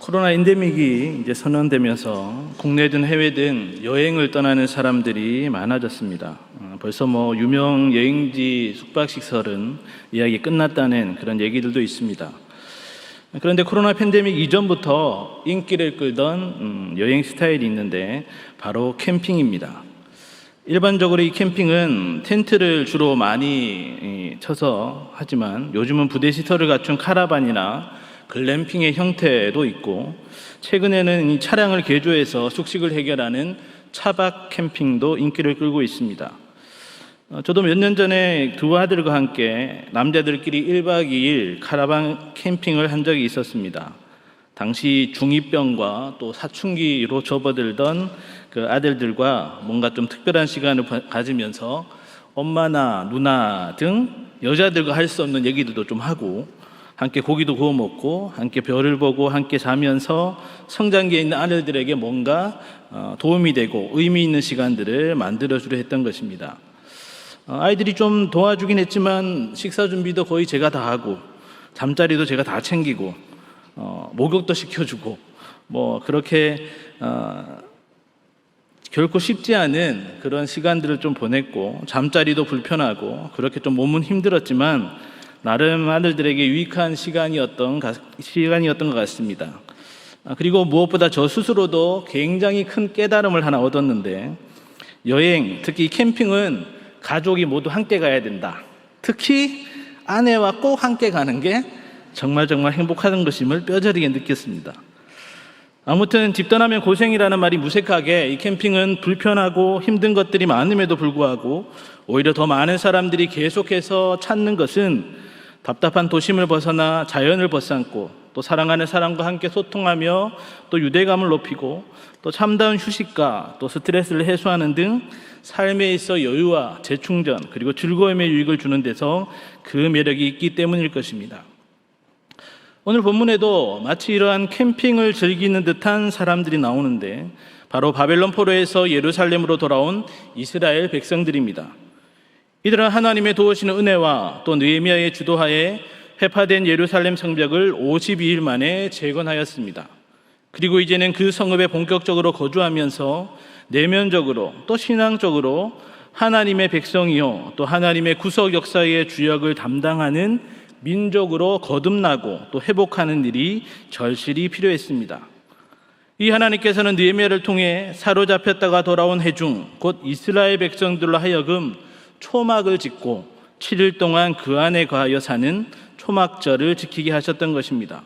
코로나 엔데믹이 이제 선언되면서 국내든 해외든 여행을 떠나는 사람들이 많아졌습니다. 벌써 유명 여행지 숙박시설은 예약이 끝났다는 그런 얘기들도 있습니다. 그런데 코로나 팬데믹 이전부터 인기를 끌던 여행 스타일이 있는데 바로 캠핑입니다. 일반적으로 이 캠핑은 텐트를 주로 많이 쳐서 하지만 요즘은 부대 시설을 갖춘 카라반이나 글램핑의 형태도 있고, 최근에는 이 차량을 개조해서 숙식을 해결하는 차박 캠핑도 인기를 끌고 있습니다. 저도 몇 년 전에 두 아들과 함께 남자들끼리 1박 2일 카라반 캠핑을 한 적이 있었습니다. 당시 중2병과 또 사춘기로 접어들던 그 아들들과 뭔가 좀 특별한 시간을 가지면서 엄마나 누나 등 여자들과 할 수 없는 얘기들도 좀 하고, 함께 고기도 구워 먹고 함께 별을 보고 함께 자면서 성장기에 있는 아들들에게 뭔가 도움이 되고 의미 있는 시간들을 만들어주려 했던 것입니다. 아이들이 좀 도와주긴 했지만 식사 준비도 거의 제가 다 하고 잠자리도 제가 다 챙기고 목욕도 시켜주고 그렇게 결코 쉽지 않은 그런 시간들을 좀 보냈고, 잠자리도 불편하고 그렇게 좀 몸은 힘들었지만 나름 아들들에게 유익한 시간이었던 것 같습니다. 그리고 무엇보다 저 스스로도 굉장히 큰 깨달음을 하나 얻었는데, 여행, 특히 캠핑은 가족이 모두 함께 가야 된다. 특히 아내와 꼭 함께 가는 게 정말 행복한 것임을 뼈저리게 느꼈습니다. 아무튼 집 떠나면 고생이라는 말이 무색하게 이 캠핑은 불편하고 힘든 것들이 많음에도 불구하고 오히려 더 많은 사람들이 계속해서 찾는 것은 답답한 도심을 벗어나 자연을 벗삼고 또 사랑하는 사람과 함께 소통하며 또 유대감을 높이고 또 참다운 휴식과 또 스트레스를 해소하는 등 삶에 있어 여유와 재충전 그리고 즐거움의 유익을 주는 데서 그 매력이 있기 때문일 것입니다. 오늘 본문에도 마치 이러한 캠핑을 즐기는 듯한 사람들이 나오는데 바로 바벨론 포로에서 예루살렘으로 돌아온 이스라엘 백성들입니다. 이들은 하나님의 도우시는 은혜와 또 느헤미야의 주도하에 회파된 예루살렘 성벽을 52일 만에 재건하였습니다. 그리고 이제는 그 성읍에 본격적으로 거주하면서 내면적으로 또 신앙적으로 하나님의 백성이요 또 하나님의 구속 역사의 주역을 담당하는 민족으로 거듭나고 또 회복하는 일이 절실히 필요했습니다. 이 하나님께서는 느헤미야를 통해 사로잡혔다가 돌아온 회중 곧 이스라엘 백성들로 하여금 초막을 짓고 7일 동안 그 안에 거하여 사는 초막절을 지키게 하셨던 것입니다.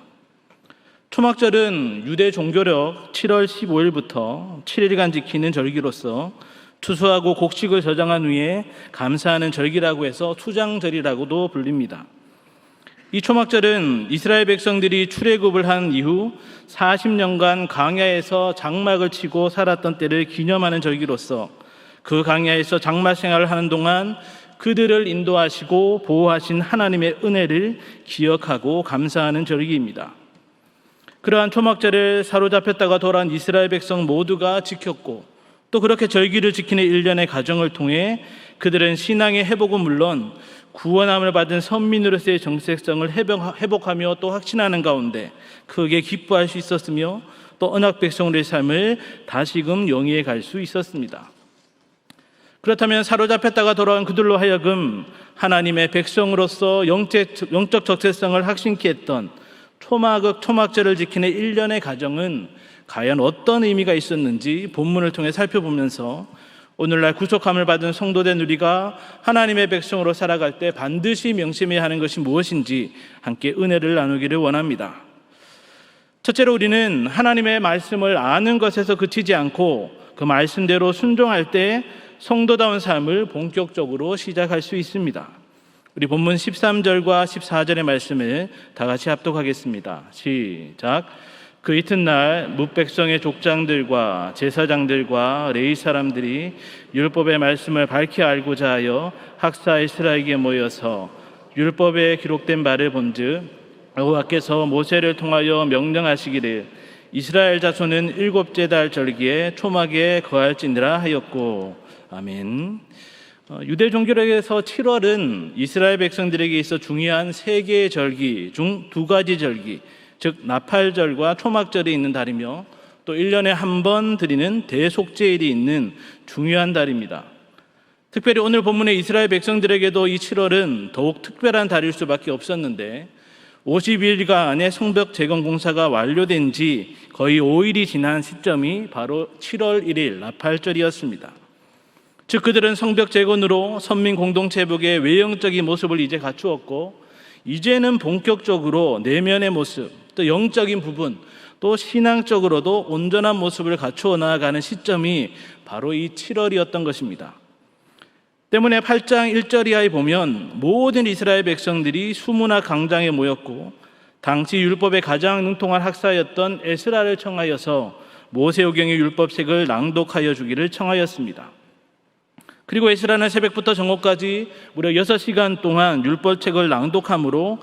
초막절은 유대 종교력 7월 15일부터 7일간 지키는 절기로서 추수하고 곡식을 저장한 후에 감사하는 절기라고 해서 투장절이라고도 불립니다. 이 초막절은 이스라엘 백성들이 출애굽을 한 이후 40년간 광야에서 장막을 치고 살았던 때를 기념하는 절기로서 그 광야에서 장막 생활을 하는 동안 그들을 인도하시고 보호하신 하나님의 은혜를 기억하고 감사하는 절기입니다. 그러한 초막절을 사로잡혔다가 돌아온 이스라엘 백성 모두가 지켰고 또 그렇게 절기를 지키는 일련의 과정을 통해 그들은 신앙의 회복은 물론 구원함을 받은 선민으로서의 정체성을 회복하며 또 확신하는 가운데 크게 기뻐할 수 있었으며 또 언약 백성들의 삶을 다시금 영위해 갈 수 있었습니다. 그렇다면 사로잡혔다가 돌아온 그들로 하여금 하나님의 백성으로서 영적 정체성을 확신케 했던 초막절을 지키는 일련의 과정은 과연 어떤 의미가 있었는지 본문을 통해 살펴보면서 오늘날 구속함을 받은 성도된 우리가 하나님의 백성으로 살아갈 때 반드시 명심해야 하는 것이 무엇인지 함께 은혜를 나누기를 원합니다. 첫째로 우리는 하나님의 말씀을 아는 것에서 그치지 않고 그 말씀대로 순종할 때 성도다운 삶을 본격적으로 시작할 수 있습니다. 우리 본문 13절과 14절의 말씀을 다 같이 합독하겠습니다. 시작. 그 이튿날 뭇백성의 족장들과 제사장들과 레위 사람들이 율법의 말씀을 밝히 알고자 하여 학사 에스라에게 모여서 율법에 기록된 바를 본즉 여호와께서 모세를 통하여 명령하시기를 이스라엘 자손은 일곱째 달 절기에 초막에 거할지니라 하였고. 아멘. 유대 종교력에서 7월은 이스라엘 백성들에게 있어 중요한 세 개의 절기 중 두 가지 절기, 즉 나팔절과 초막절이 있는 달이며 또 1년에 한 번 드리는 대속죄일이 있는 중요한 달입니다. 특별히 오늘 본문의 이스라엘 백성들에게도 이 7월은 더욱 특별한 달일 수밖에 없었는데 50일간의 성벽 재건 공사가 완료된 지 거의 5일이 지난 시점이 바로 7월 1일 나팔절이었습니다. 즉 그들은 성벽 재건으로 선민 공동체 회복의 외형적인 모습을 이제 갖추었고 이제는 본격적으로 내면의 모습, 또 영적인 부분, 또 신앙적으로도 온전한 모습을 갖추어 나아가는 시점이 바로 이 7월이었던 것입니다. 때문에 8장 1절 이하에 보면 모든 이스라엘 백성들이 수문화 광장에 모였고 당시 율법에 가장 능통한 학사였던 에스라를 청하여서 모세오경의 율법책을 낭독하여 주기를 청하였습니다. 그리고 에스라는 새벽부터 정오까지 무려 6시간 동안 율법책을 낭독함으로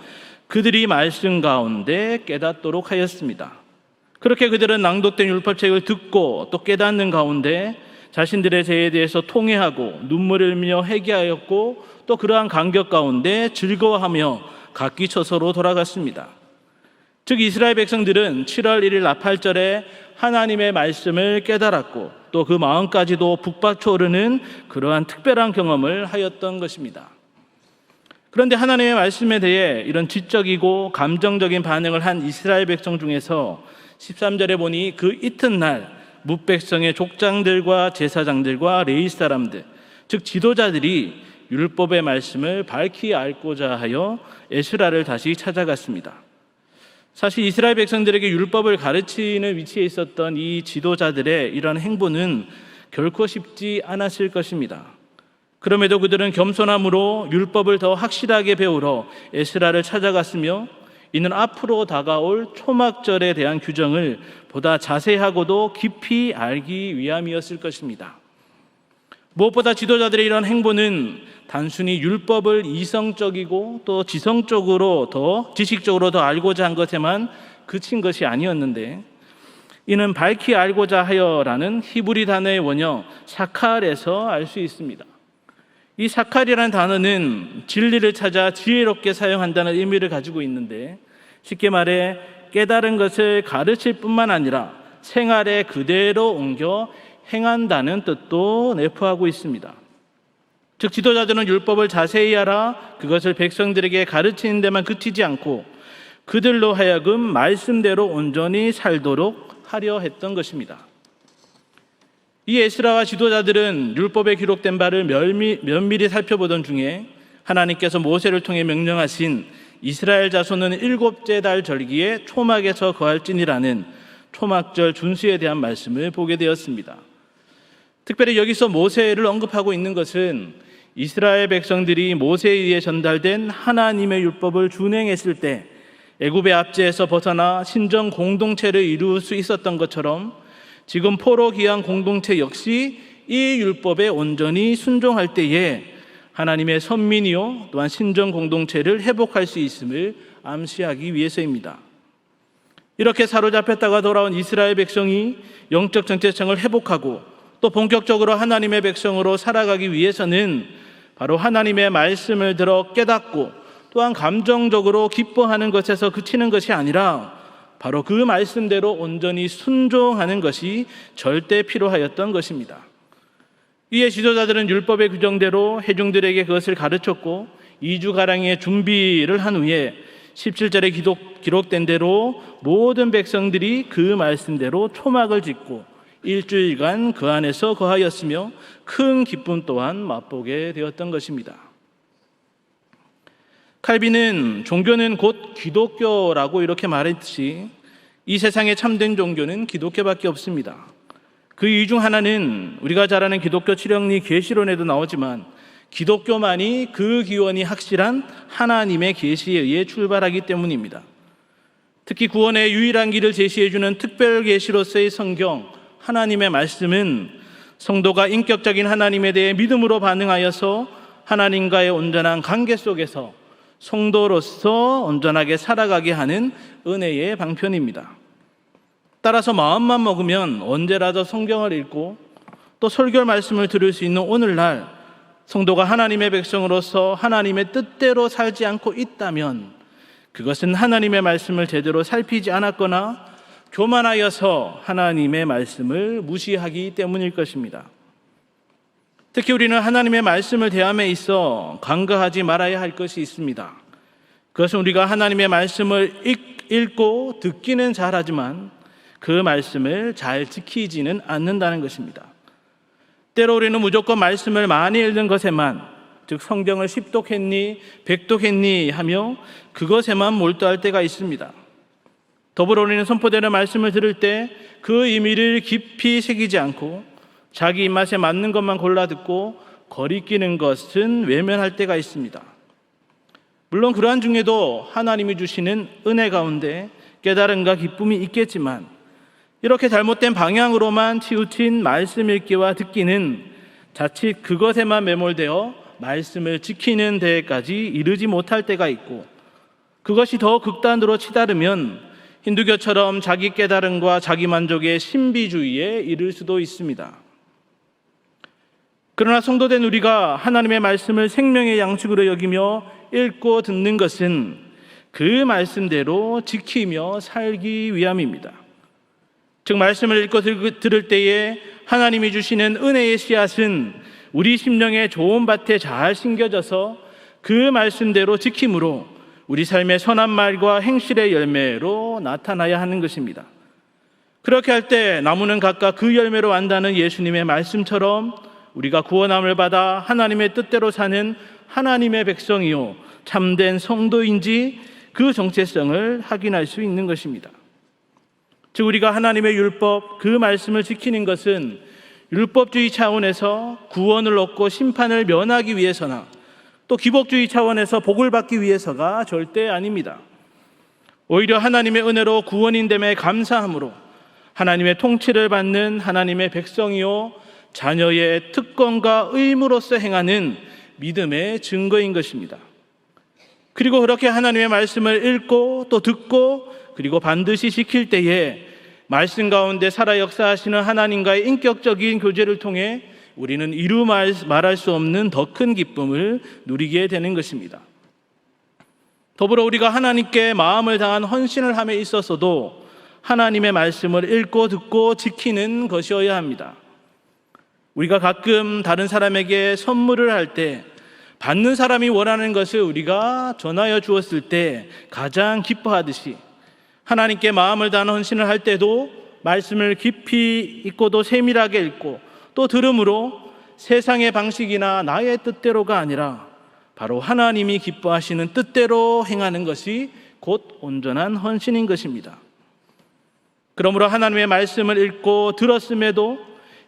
그들이 말씀 가운데 깨닫도록 하였습니다. 그렇게 그들은 낭독된 율법책을 듣고 또 깨닫는 가운데 자신들의 죄에 대해서 통회하고 눈물을 흘리며 회개하였고 또 그러한 감격 가운데 즐거워하며 각기 처소로 돌아갔습니다. 즉 이스라엘 백성들은 7월 1일 나팔절에 하나님의 말씀을 깨달았고 또 그 마음까지도 북받쳐오르는 그러한 특별한 경험을 하였던 것입니다. 그런데 하나님의 말씀에 대해 이런 지적이고 감정적인 반응을 한 이스라엘 백성 중에서 13절에 보니 그 이튿날 뭇백성의 족장들과 제사장들과 레위 사람들, 즉 지도자들이 율법의 말씀을 밝히 알고자 하여 에스라를 다시 찾아갔습니다. 사실 이스라엘 백성들에게 율법을 가르치는 위치에 있었던 이 지도자들의 이런 행보는 결코 쉽지 않았을 것입니다. 그럼에도 그들은 겸손함으로 율법을 더 확실하게 배우러 에스라를 찾아갔으며 이는 앞으로 다가올 초막절에 대한 규정을 보다 자세하고도 깊이 알기 위함이었을 것입니다. 무엇보다 지도자들의 이런 행보는 단순히 율법을 이성적이고 또 지식적으로 더 알고자 한 것에만 그친 것이 아니었는데 이는 밝히 알고자 하여라는 히브리 단어의 원형 사칼에서 알 수 있습니다. 이 사칼이라는 단어는 진리를 찾아 지혜롭게 사용한다는 의미를 가지고 있는데 쉽게 말해 깨달은 것을 가르칠 뿐만 아니라 생활에 그대로 옮겨 행한다는 뜻도 내포하고 있습니다. 즉 지도자들은 율법을 자세히 알아 그것을 백성들에게 가르치는 데만 그치지 않고 그들로 하여금 말씀대로 온전히 살도록 하려 했던 것입니다. 이 에스라와 지도자들은 율법에 기록된 바를 면밀히 살펴보던 중에 하나님께서 모세를 통해 명령하신 이스라엘 자손은 7째 달 절기에 초막에서 거할지니라는 초막절 준수에 대한 말씀을 보게 되었습니다. 특별히 여기서 모세를 언급하고 있는 것은 이스라엘 백성들이 모세에 의해 전달된 하나님의 율법을 준행했을 때 애굽의 압제에서 벗어나 신정 공동체를 이룰 수 있었던 것처럼 지금 포로 귀한 공동체 역시 이 율법에 온전히 순종할 때에 하나님의 선민이요 또한 신정 공동체를 회복할 수 있음을 암시하기 위해서입니다. 이렇게 사로잡혔다가 돌아온 이스라엘 백성이 영적 정체성을 회복하고 또 본격적으로 하나님의 백성으로 살아가기 위해서는 바로 하나님의 말씀을 들어 깨닫고 또한 감정적으로 기뻐하는 것에서 그치는 것이 아니라 바로 그 말씀대로 온전히 순종하는 것이 절대 필요하였던 것입니다. 이에 지도자들은 율법의 규정대로 회중들에게 그것을 가르쳤고 2주가량의 준비를 한 후에 17절에 기록된 대로 모든 백성들이 그 말씀대로 초막을 짓고 일주일간 그 안에서 거하였으며 큰 기쁨 또한 맛보게 되었던 것입니다. 칼빈은 종교는 곧 기독교라고 이렇게 말했듯이 이 세상에 참된 종교는 기독교밖에 없습니다. 그 이유 중 하나는 우리가 잘 아는 기독교 칠영리 계시론에도 나오지만 기독교만이 그 기원이 확실한 하나님의 계시에 의해 출발하기 때문입니다. 특히 구원의 유일한 길을 제시해주는 특별 계시로서의 성경, 하나님의 말씀은 성도가 인격적인 하나님에 대해 믿음으로 반응하여서 하나님과의 온전한 관계 속에서 성도로서 온전하게 살아가게 하는 은혜의 방편입니다. 따라서 마음만 먹으면 언제라도 성경을 읽고 또 설교 말씀을 들을 수 있는 오늘날 성도가 하나님의 백성으로서 하나님의 뜻대로 살지 않고 있다면 그것은 하나님의 말씀을 제대로 살피지 않았거나 교만하여서 하나님의 말씀을 무시하기 때문일 것입니다. 특히 우리는 하나님의 말씀을 대함에 있어 간과하지 말아야 할 것이 있습니다. 그것은 우리가 하나님의 말씀을 읽고 듣기는 잘하지만 그 말씀을 잘 지키지는 않는다는 것입니다. 때로 우리는 무조건 말씀을 많이 읽는 것에만, 즉 성경을 10독했니 100독했니 하며 그것에만 몰두할 때가 있습니다. 더불어 우리는 선포되는 말씀을 들을 때 그 의미를 깊이 새기지 않고 자기 입맛에 맞는 것만 골라 듣고 거리끼는 것은 외면할 때가 있습니다. 물론 그러한 중에도 하나님이 주시는 은혜 가운데 깨달음과 기쁨이 있겠지만 이렇게 잘못된 방향으로만 치우친 말씀 읽기와 듣기는 자칫 그것에만 매몰되어 말씀을 지키는 데까지 이르지 못할 때가 있고, 그것이 더 극단으로 치달으면 힌두교처럼 자기 깨달음과 자기 만족의 신비주의에 이를 수도 있습니다. 그러나 성도된 우리가 하나님의 말씀을 생명의 양식으로 여기며 읽고 듣는 것은 그 말씀대로 지키며 살기 위함입니다. 즉 말씀을 읽고 들을 때에 하나님이 주시는 은혜의 씨앗은 우리 심령의 좋은 밭에 잘 심겨져서 그 말씀대로 지킴으로 우리 삶의 선한 말과 행실의 열매로 나타나야 하는 것입니다. 그렇게 할 때 나무는 각각 그 열매로 안다는 예수님의 말씀처럼 우리가 구원함을 받아 하나님의 뜻대로 사는 하나님의 백성이요 참된 성도인지 그 정체성을 확인할 수 있는 것입니다. 즉 우리가 하나님의 율법, 그 말씀을 지키는 것은 율법주의 차원에서 구원을 얻고 심판을 면하기 위해서나 또 기복주의 차원에서 복을 받기 위해서가 절대 아닙니다. 오히려 하나님의 은혜로 구원인됨에 감사함으로 하나님의 통치를 받는 하나님의 백성이요 자녀의 특권과 의무로서 행하는 믿음의 증거인 것입니다. 그리고 그렇게 하나님의 말씀을 읽고 또 듣고 그리고 반드시 지킬 때에 말씀 가운데 살아 역사하시는 하나님과의 인격적인 교제를 통해 우리는 이루 말할 수 없는 더 큰 기쁨을 누리게 되는 것입니다. 더불어 우리가 하나님께 마음을 다한 헌신을 함에 있어서도 하나님의 말씀을 읽고 듣고 지키는 것이어야 합니다. 우리가 가끔 다른 사람에게 선물을 할 때 받는 사람이 원하는 것을 우리가 전하여 주었을 때 가장 기뻐하듯이 하나님께 마음을 다한 헌신을 할 때도 말씀을 깊이 읽고도 세밀하게 읽고 또 들음으로 세상의 방식이나 나의 뜻대로가 아니라 바로 하나님이 기뻐하시는 뜻대로 행하는 것이 곧 온전한 헌신인 것입니다. 그러므로 하나님의 말씀을 읽고 들었음에도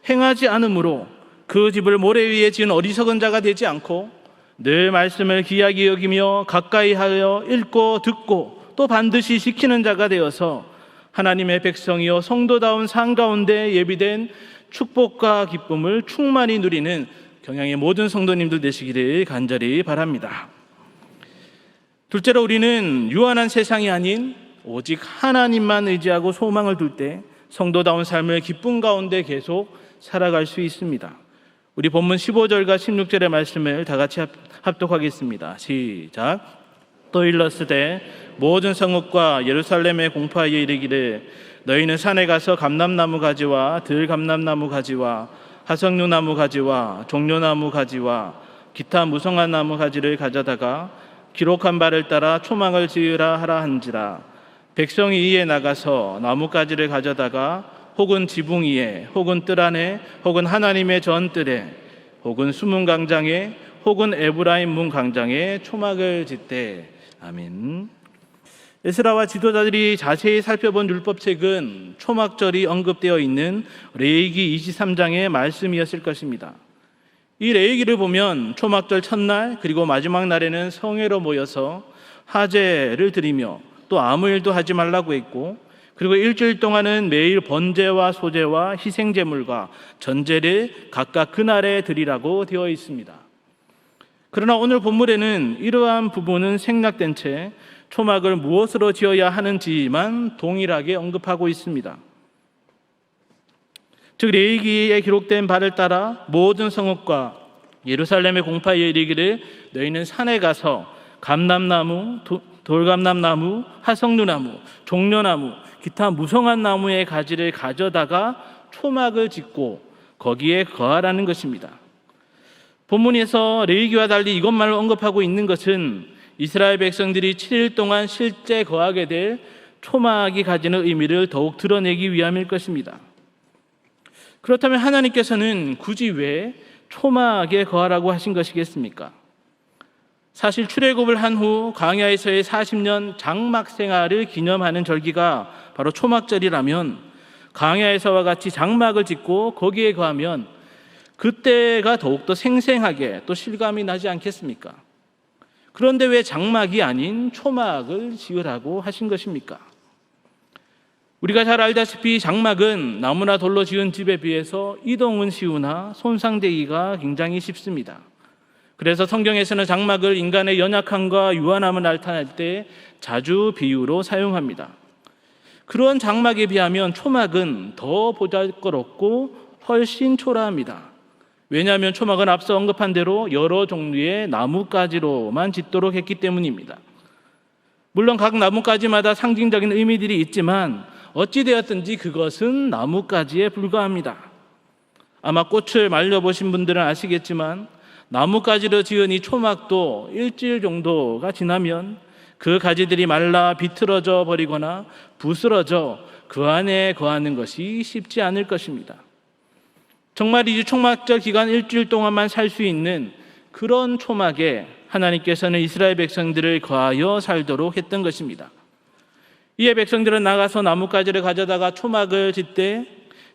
행하지 않으므로 그 집을 모래 위에 지은 어리석은 자가 되지 않고 늘 말씀을 귀하게 여기며 가까이 하여 읽고 듣고 또 반드시 지키는 자가 되어서 하나님의 백성이요 성도다운 삶 가운데 예비된 축복과 기쁨을 충만히 누리는 경양의 모든 성도님들 되시기를 간절히 바랍니다. 둘째로 우리는 유한한 세상이 아닌 오직 하나님만 의지하고 소망을 둘 때 성도다운 삶을 기쁨 가운데 계속 살아갈 수 있습니다. 우리 본문 15절과 16절의 말씀을 다 같이 합독하겠습니다. 시작. 또 일렀으되 모든 성읍과 예루살렘에 공포하여 이르기를 너희는 산에 가서 감람나무 가지와 들감람나무 가지와 하석류나무 가지와 종려나무 가지와 기타 무성한 나무 가지를 가져다가 기록한 바를 따라 초막을 지으라 하라 한지라. 백성이 이에 나가서 나무가지를 가져다가 혹은 지붕 위에 혹은 뜰 안에 혹은 하나님의 전뜰에 혹은 수문 광장에 혹은 에브라임 문 광장에 초막을 짓되. 아멘. 에스라와 지도자들이 자세히 살펴본 율법책은 초막절이 언급되어 있는 레위기 23장의 말씀이었을 것입니다. 이 레위기를 보면 초막절 첫날 그리고 마지막 날에는 성회로 모여서 하제를 드리며 또 아무 일도 하지 말라고 했고, 그리고 일주일 동안은 매일 번제와 소제와 희생제물과 전제를 각각 그날에 드리라고 되어 있습니다. 그러나 오늘 본문에는 이러한 부분은 생략된 채 초막을 무엇으로 지어야 하는지만 동일하게 언급하고 있습니다. 즉 레위기에 기록된 바를 따라 모든 성읍과 예루살렘의 공파에 이르기를 너희는 산에 가서 감람나무, 돌감람나무, 하성루나무, 종려나무, 기타 무성한 나무의 가지를 가져다가 초막을 짓고 거기에 거하라는 것입니다. 본문에서 레위기와 달리 이것만을 언급하고 있는 것은 이스라엘 백성들이 7일 동안 실제 거하게 될 초막이 가지는 의미를 더욱 드러내기 위함일 것입니다. 그렇다면 하나님께서는 굳이 왜 초막에 거하라고 하신 것이겠습니까? 사실 출애굽을 한 후 광야에서의 40년 장막 생활을 기념하는 절기가 바로 초막절이라면 광야에서와 같이 장막을 짓고 거기에 거하면 그때가 더욱더 생생하게 또 실감이 나지 않겠습니까? 그런데 왜 장막이 아닌 초막을 지으라고 하신 것입니까? 우리가 잘 알다시피 장막은 나무나 돌로 지은 집에 비해서 이동은 쉬우나 손상되기가 굉장히 쉽습니다. 그래서 성경에서는 장막을 인간의 연약함과 유한함을 나타낼 때 자주 비유로 사용합니다. 그런 장막에 비하면 초막은 더 보잘것없고 훨씬 초라합니다. 왜냐하면 초막은 앞서 언급한 대로 여러 종류의 나뭇가지로만 짓도록 했기 때문입니다. 물론 각 나뭇가지마다 상징적인 의미들이 있지만 어찌되었든지 그것은 나뭇가지에 불과합니다. 아마 꽃을 말려보신 분들은 아시겠지만 나뭇가지로 지은 이 초막도 일주일 정도가 지나면 그 가지들이 말라 비틀어져 버리거나 부스러져 그 안에 거하는 것이 쉽지 않을 것입니다. 정말 이 초막절 기간 일주일 동안만 살 수 있는 그런 초막에 하나님께서는 이스라엘 백성들을 거하여 살도록 했던 것입니다. 이에 백성들은 나가서 나뭇가지를 가져다가 초막을 짓되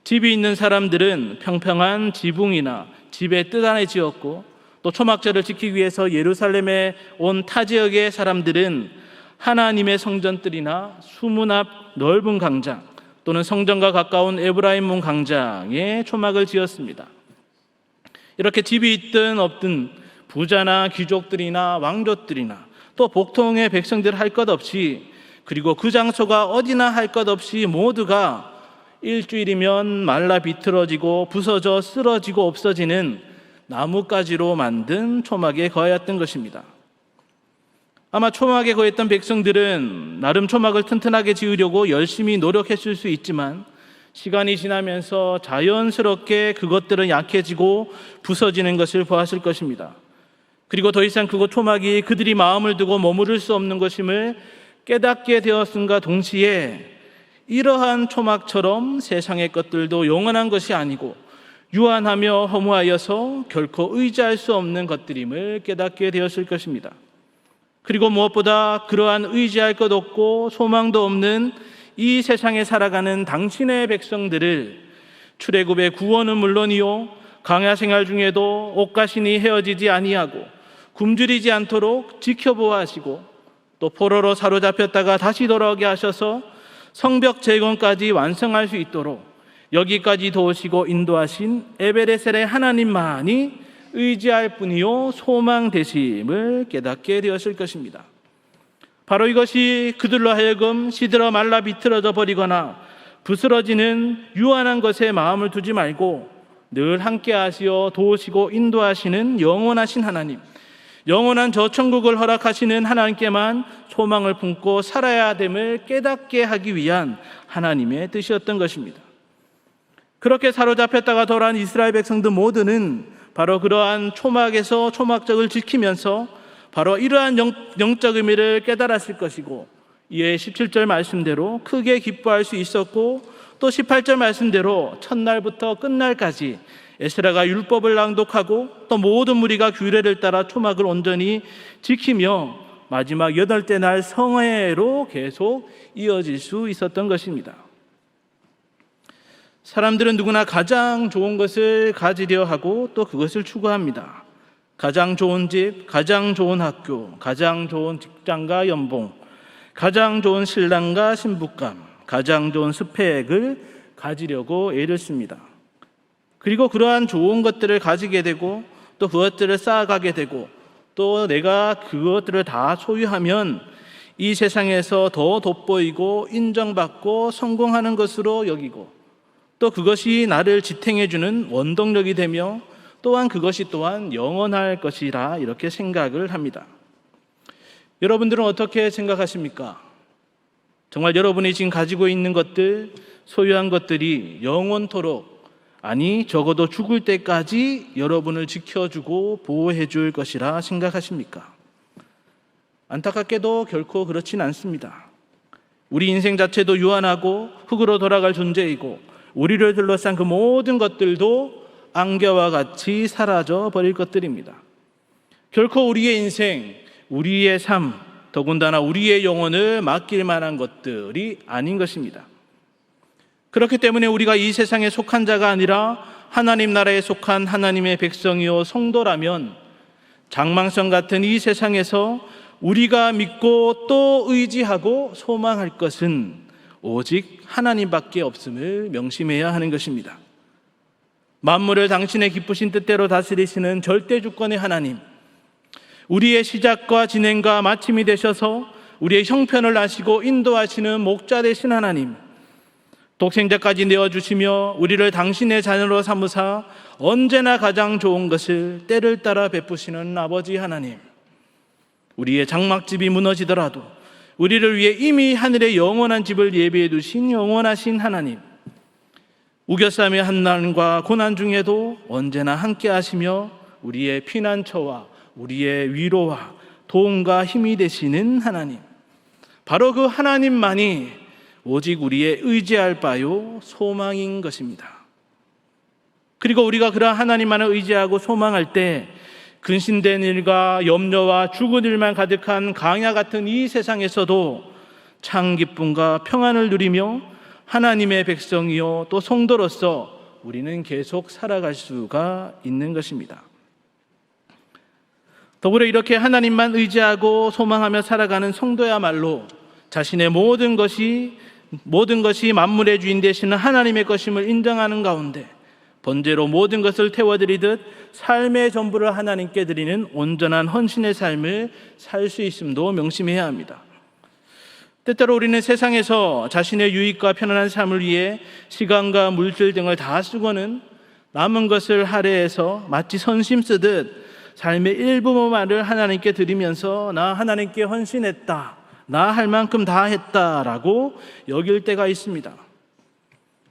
집이 있는 사람들은 평평한 지붕이나 집의 뜰 안에 지었고 또 초막절을 지키기 위해서 예루살렘에 온 타 지역의 사람들은 하나님의 성전뜰이나 수문 앞 넓은 광장 또는 성전과 가까운 에브라임 문 광장에 초막을 지었습니다. 이렇게 집이 있든 없든 부자나 귀족들이나 왕족들이나 또 복통의 백성들 할 것 없이 그리고 그 장소가 어디나 할 것 없이 모두가 일주일이면 말라 비틀어지고 부서져 쓰러지고 없어지는 나뭇가지로 만든 초막에 거하였던 것입니다. 아마 초막에 거했던 백성들은 나름 초막을 튼튼하게 지으려고 열심히 노력했을 수 있지만 시간이 지나면서 자연스럽게 그것들은 약해지고 부서지는 것을 보았을 것입니다. 그리고 더 이상 그곳 초막이 그들이 마음을 두고 머무를 수 없는 것임을 깨닫게 되었음과 동시에 이러한 초막처럼 세상의 것들도 영원한 것이 아니고 유한하며 허무하여서 결코 의지할 수 없는 것들임을 깨닫게 되었을 것입니다. 그리고 무엇보다 그러한 의지할 것 없고 소망도 없는 이 세상에 살아가는 당신의 백성들을 출애굽의 구원은 물론이요 광야 생활 중에도 옷가신이 헤어지지 아니하고 굶주리지 않도록 지켜보아하시고 또 포로로 사로잡혔다가 다시 돌아오게 하셔서 성벽 재건까지 완성할 수 있도록 여기까지 도우시고 인도하신 에베레셀의 하나님만이 의지할 뿐이요 소망 되심을 깨닫게 되었을 것입니다. 바로 이것이 그들로 하여금 시들어 말라 비틀어져 버리거나 부스러지는 유한한 것에 마음을 두지 말고 늘 함께 하시어 도우시고 인도하시는 영원하신 하나님, 영원한 저 천국을 허락하시는 하나님께만 소망을 품고 살아야 됨을 깨닫게 하기 위한 하나님의 뜻이었던 것입니다. 그렇게 사로잡혔다가 돌아온 이스라엘 백성들 모두는 바로 그러한 초막에서 초막절을 지키면서 바로 이러한 영적 의미를 깨달았을 것이고 이에 17절 말씀대로 크게 기뻐할 수 있었고 또 18절 말씀대로 첫날부터 끝날까지 에스라가 율법을 낭독하고 또 모든 무리가 규례를 따라 초막을 온전히 지키며 마지막 8째 날 성회로 계속 이어질 수 있었던 것입니다. 사람들은 누구나 가장 좋은 것을 가지려 하고 또 그것을 추구합니다. 가장 좋은 집, 가장 좋은 학교, 가장 좋은 직장과 연봉, 가장 좋은 신랑과 신부감, 가장 좋은 스펙을 가지려고 애를 씁니다. 그리고 그러한 좋은 것들을 가지게 되고 또 그것들을 쌓아가게 되고 또 내가 그것들을 다 소유하면 이 세상에서 더 돋보이고 인정받고 성공하는 것으로 여기고 또 그것이 나를 지탱해주는 원동력이 되며 또한 그것이 또한 영원할 것이라 이렇게 생각을 합니다. 여러분들은 어떻게 생각하십니까? 정말 여러분이 지금 가지고 있는 것들, 소유한 것들이 영원토록, 아니 적어도 죽을 때까지 여러분을 지켜주고 보호해 줄 것이라 생각하십니까? 안타깝게도 결코 그렇진 않습니다. 우리 인생 자체도 유한하고 흙으로 돌아갈 존재이고 우리를 둘러싼 그 모든 것들도 안개와 같이 사라져 버릴 것들입니다. 결코 우리의 인생, 우리의 삶, 더군다나 우리의 영혼을 맡길 만한 것들이 아닌 것입니다. 그렇기 때문에 우리가 이 세상에 속한 자가 아니라 하나님 나라에 속한 하나님의 백성이요 성도라면 장망성 같은 이 세상에서 우리가 믿고 또 의지하고 소망할 것은 오직 하나님밖에 없음을 명심해야 하는 것입니다. 만물을 당신의 기쁘신 뜻대로 다스리시는 절대 주권의 하나님, 우리의 시작과 진행과 마침이 되셔서 우리의 형편을 아시고 인도하시는 목자 되신 하나님, 독생자까지 내어주시며 우리를 당신의 자녀로 삼으사 언제나 가장 좋은 것을 때를 따라 베푸시는 아버지 하나님, 우리의 장막집이 무너지더라도 우리를 위해 이미 하늘의 영원한 집을 예비해 두신 영원하신 하나님, 우겨싸며 한난과 고난 중에도 언제나 함께 하시며 우리의 피난처와 우리의 위로와 도움과 힘이 되시는 하나님, 바로 그 하나님만이 오직 우리의 의지할 바요 소망인 것입니다. 그리고 우리가 그러한 하나님만을 의지하고 소망할 때 근심된 일과 염려와 죽은 일만 가득한 강야 같은 이 세상에서도 참 기쁨과 평안을 누리며 하나님의 백성이요 또 성도로서 우리는 계속 살아갈 수가 있는 것입니다. 더불어 이렇게 하나님만 의지하고 소망하며 살아가는 성도야말로 자신의 모든 것이 만물의 주인 되시는 하나님의 것임을 인정하는 가운데 번제로 모든 것을 태워드리듯 삶의 전부를 하나님께 드리는 온전한 헌신의 삶을 살 수 있음도 명심해야 합니다. 때때로 우리는 세상에서 자신의 유익과 편안한 삶을 위해 시간과 물질 등을 다 쓰고는 남은 것을 할애해서 마치 선심 쓰듯 삶의 일부만을 하나님께 드리면서 나 하나님께 헌신했다, 나 할 만큼 다 했다라고 여길 때가 있습니다.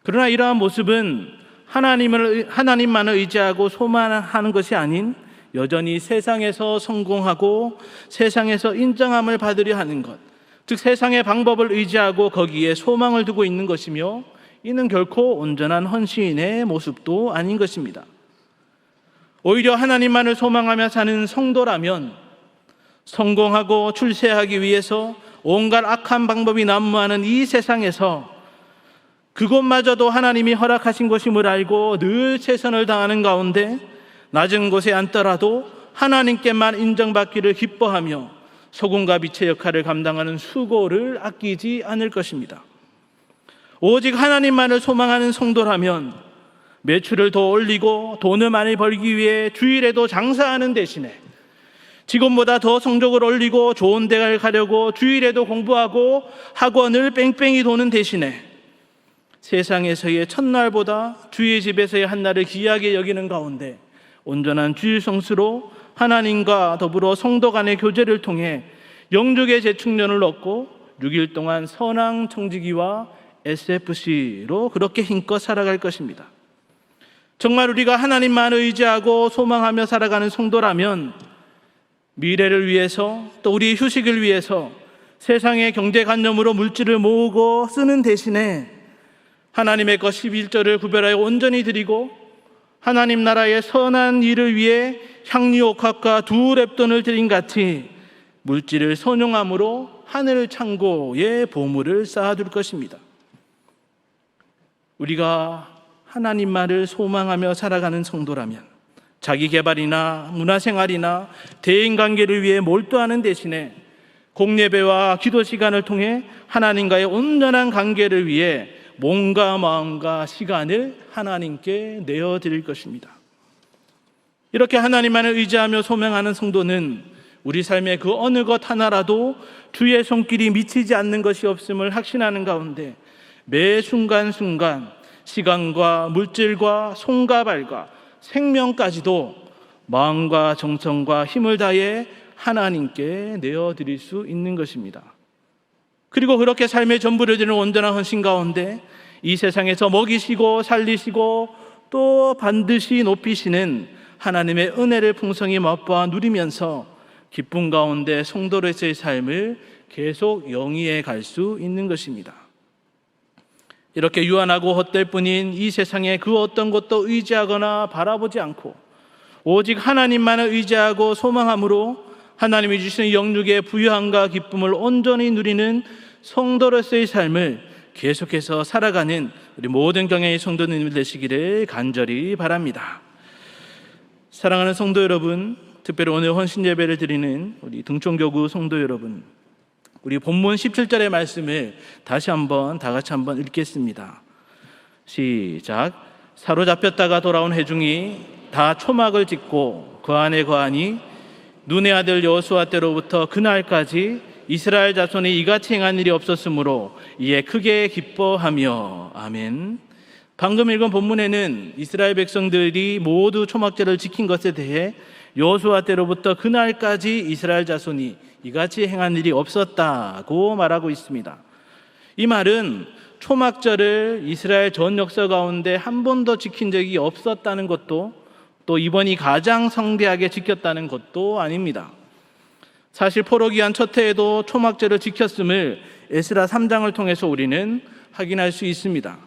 그러나 이러한 모습은 하나님만을 의지하고 소망하는 것이 아닌 여전히 세상에서 성공하고 세상에서 인정함을 받으려 하는 것, 즉 세상의 방법을 의지하고 거기에 소망을 두고 있는 것이며 이는 결코 온전한 헌신의 모습도 아닌 것입니다. 오히려 하나님만을 소망하며 사는 성도라면 성공하고 출세하기 위해서 온갖 악한 방법이 난무하는 이 세상에서 그것마저도 하나님이 허락하신 것임을 알고 늘 최선을 다하는 가운데 낮은 곳에 앉더라도 하나님께만 인정받기를 기뻐하며 소금과 빛의 역할을 감당하는 수고를 아끼지 않을 것입니다. 오직 하나님만을 소망하는 성도라면 매출을 더 올리고 돈을 많이 벌기 위해 주일에도 장사하는 대신에 지금보다 더 성적을 올리고 좋은 대학을 가려고 주일에도 공부하고 학원을 뺑뺑이 도는 대신에 세상에서의 첫날보다 주의 집에서의 한날을 귀하게 여기는 가운데 온전한 주일 성수로 하나님과 더불어 성도 간의 교제를 통해 영적의 재충전을 얻고 6일 동안 선왕 청지기와 SFC로 그렇게 힘껏 살아갈 것입니다. 정말 우리가 하나님만 의지하고 소망하며 살아가는 성도라면 미래를 위해서 또 우리의 휴식을 위해서 세상의 경제관념으로 물질을 모으고 쓰는 대신에 하나님의 것 11조를 구별하여 온전히 드리고 하나님 나라의 선한 일을 위해 향유 옥합과 두 랩돈을 드린 같이 물질을 선용함으로 하늘 창고에 보물을 쌓아둘 것입니다. 우리가 하나님만을 소망하며 살아가는 성도라면 자기 개발이나 문화생활이나 대인관계를 위해 몰두하는 대신에 공예배와 기도 시간을 통해 하나님과의 온전한 관계를 위해 몸과 마음과 시간을 하나님께 내어드릴 것입니다. 이렇게 하나님만을 의지하며 소망하는 성도는 우리 삶의 그 어느 것 하나라도 주의 손길이 미치지 않는 것이 없음을 확신하는 가운데 매 순간순간 시간과 물질과 손과 발과 생명까지도 마음과 정성과 힘을 다해 하나님께 내어드릴 수 있는 것입니다. 그리고 그렇게 삶의 전부를 드리는 온전한 헌신 가운데 이 세상에서 먹이시고 살리시고 또 반드시 높이시는 하나님의 은혜를 풍성히 맛보아 누리면서 기쁨 가운데 성도로서의 삶을 계속 영위해 갈 수 있는 것입니다. 이렇게 유한하고 헛될 뿐인 이 세상에 그 어떤 것도 의지하거나 바라보지 않고 오직 하나님만을 의지하고 소망함으로 하나님이 주시는 영육의 부유함과 기쁨을 온전히 누리는 성도로서의 삶을 계속해서 살아가는 우리 모든 경영의 성도님들 되시기를 간절히 바랍니다. 사랑하는 성도 여러분, 특별히 오늘 헌신 예배를 드리는 우리 등촌교구 성도 여러분, 우리 본문 17절의 말씀을 다시 한번 다 같이 한번 읽겠습니다. 시작. 사로잡혔다가 돌아온 회중이 다 초막을 짓고 그 안에 거하니 눈의 아들 여호수아 때로부터 그날까지 이스라엘 자손이 이같이 행한 일이 없었으므로 이에 크게 기뻐하며. 아멘. 방금 읽은 본문에는 이스라엘 백성들이 모두 초막절을 지킨 것에 대해 여호수아 때로부터 그날까지 이스라엘 자손이 이같이 행한 일이 없었다고 말하고 있습니다. 이 말은 초막절을 이스라엘 전 역사 가운데 한 번도 지킨 적이 없었다는 것도 또 이번이 가장 성대하게 지켰다는 것도 아닙니다. 사실 포로기한 첫 해에도 초막절을 지켰음을 에스라 3장을 통해서 우리는 확인할 수 있습니다.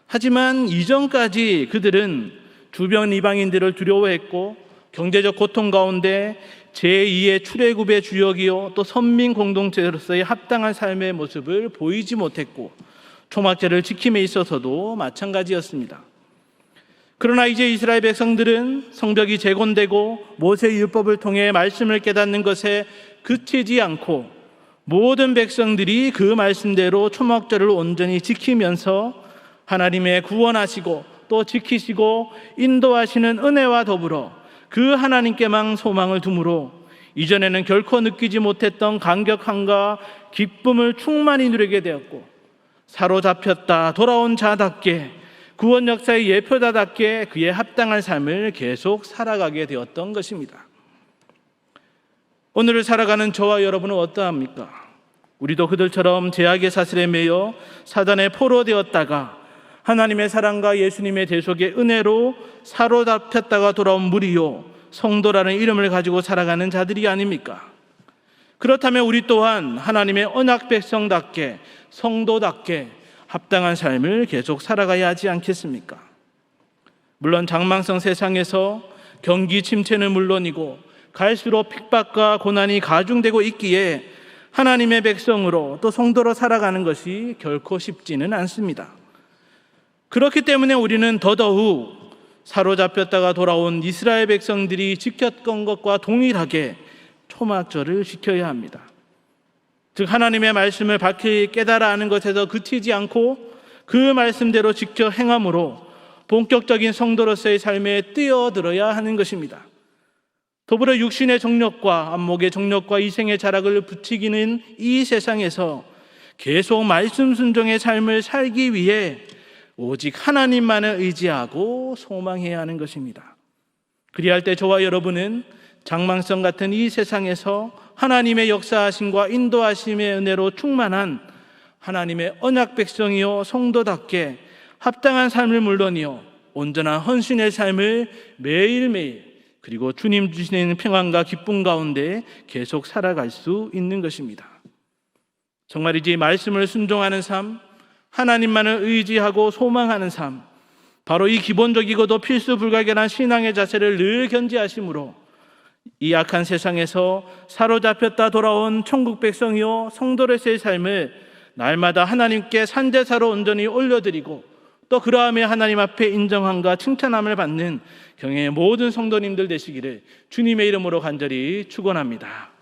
하지만 이전까지 그들은 주변 이방인들을 두려워했고 경제적 고통 가운데 제2의 출애굽의 주역이요 또 선민 공동체로서의 합당한 삶의 모습을 보이지 못했고 초막절을 지킴에 있어서도 마찬가지였습니다. 그러나 이제 이스라엘 백성들은 성벽이 재건되고 모세의 율법을 통해 말씀을 깨닫는 것에 그치지 않고 모든 백성들이 그 말씀대로 초막절을 온전히 지키면서 하나님의 구원하시고 또 지키시고 인도하시는 은혜와 더불어 그 하나님께만 소망을 두므로 이전에는 결코 느끼지 못했던 감격함과 기쁨을 충만히 누리게 되었고 사로잡혔다 돌아온 자답게 구원 역사의 예표자답게 그에 합당한 삶을 계속 살아가게 되었던 것입니다. 오늘을 살아가는 저와 여러분은 어떠합니까? 우리도 그들처럼 죄악의 사슬에 매여 사단의 포로 되었다가 하나님의 사랑과 예수님의 대속의 은혜로 사로잡혔다가 돌아온 무리요 성도라는 이름을 가지고 살아가는 자들이 아닙니까? 그렇다면 우리 또한 하나님의 언약 백성답게 성도답게 합당한 삶을 계속 살아가야 하지 않겠습니까? 물론 장망성 세상에서 경기 침체는 물론이고 갈수록 핍박과 고난이 가중되고 있기에 하나님의 백성으로 또 성도로 살아가는 것이 결코 쉽지는 않습니다. 그렇기 때문에 우리는 더더욱 사로잡혔다가 돌아온 이스라엘 백성들이 지켰던 것과 동일하게 초막절을 지켜야 합니다. 즉 하나님의 말씀을 밝히 깨달아 아는 것에서 그치지 않고 그 말씀대로 지켜 행함으로 본격적인 성도로서의 삶에 뛰어들어야 하는 것입니다. 더불어 육신의 정욕과 안목의 정욕과 이생의 자락을 부추기는 이 세상에서 계속 말씀 순종의 삶을 살기 위해 오직 하나님만을 의지하고 소망해야 하는 것입니다. 그리할 때 저와 여러분은 장망성 같은 이 세상에서 하나님의 역사하심과 인도하심의 은혜로 충만한 하나님의 언약 백성이요 성도답게 합당한 삶을 물론이요 온전한 헌신의 삶을 매일매일 그리고 주님 주시는 평안과 기쁨 가운데 계속 살아갈 수 있는 것입니다. 정말이지 말씀을 순종하는 삶, 하나님만을 의지하고 소망하는 삶, 바로 이 기본적이고도 필수 불가결한 신앙의 자세를 늘 견지하심으로 이 악한 세상에서 사로잡혔다 돌아온 천국 백성이요 성도로서의 삶을 날마다 하나님께 산제사로 온전히 올려드리고 또 그러함에 하나님 앞에 인정함과 칭찬함을 받는 경애의 모든 성도님들 되시기를 주님의 이름으로 간절히 축원합니다.